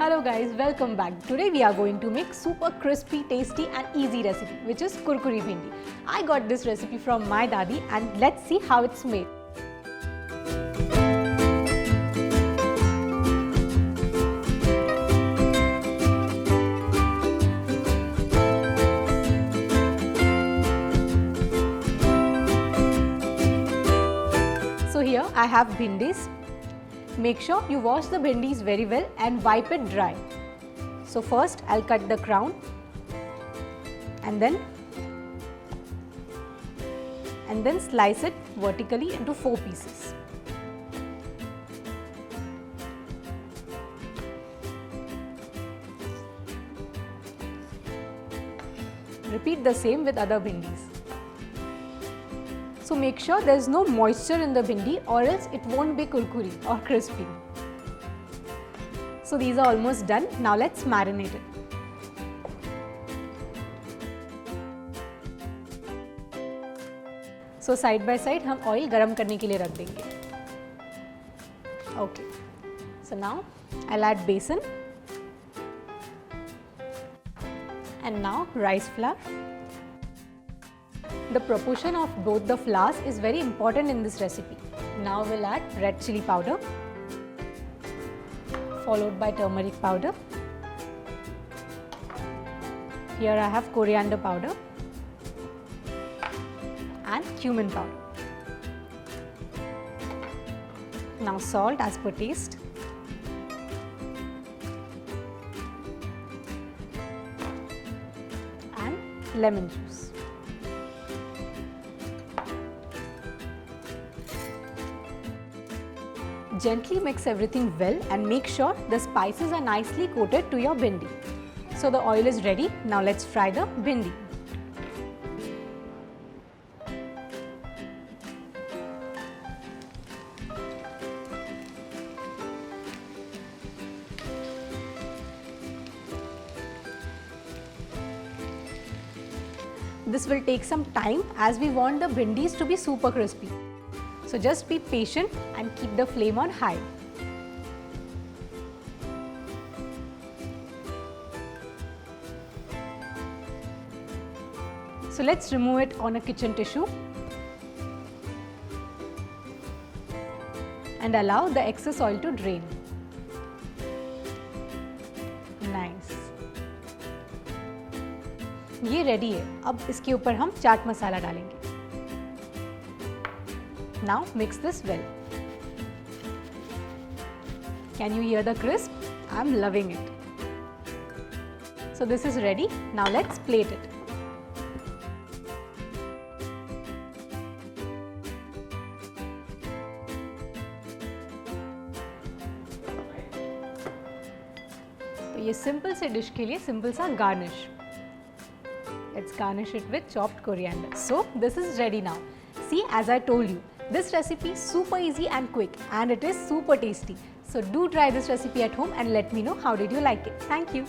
Hello guys, welcome back. Today we are going to make super crispy, tasty and easy recipe which is Kurkuri Bhindi. I got this recipe from my dadi and let's see how it's made. So here I have bhindis. Make sure you wash the bhindis very well and wipe it dry. So first I'll cut the crown and then slice it vertically into 4 pieces. Repeat the same with other bhindis. So make sure there is no moisture in the bhindi or else it won't be kurkuri or crispy. So these are almost done. Now let's marinate it. So side by side हम oil गरम करने के लिए रख देंगे. Okay. So now I'll add besan and now rice flour. The proportion of both the flours is very important in this recipe. Now we'll add red chilli powder, followed by turmeric powder. Here I have coriander powder and cumin powder. Now salt as per taste. And lemon juice. Gently mix everything well and make sure the spices are nicely coated to your bhindi. So the oil is ready. Now let's fry the bhindi. This will take some time as we want the bhindis to be super crispy. So just be patient and keep the flame on high. So let's remove it on a kitchen tissue and allow the excess oil to drain. Nice. ये ready है. अब इसके ऊपर हम चाट मसाला डालेंगे. Now mix this well. Can you hear the crisp? I'm loving it. So this is ready. Now let's plate it. तो ये simple से डिश के लिए सिंपल सा garnish. Let's garnish it with chopped coriander. So this is ready now. See, as I told you, this recipe is super easy and quick and it is super tasty. So do try this recipe at home and let me know how did you like it. Thank you.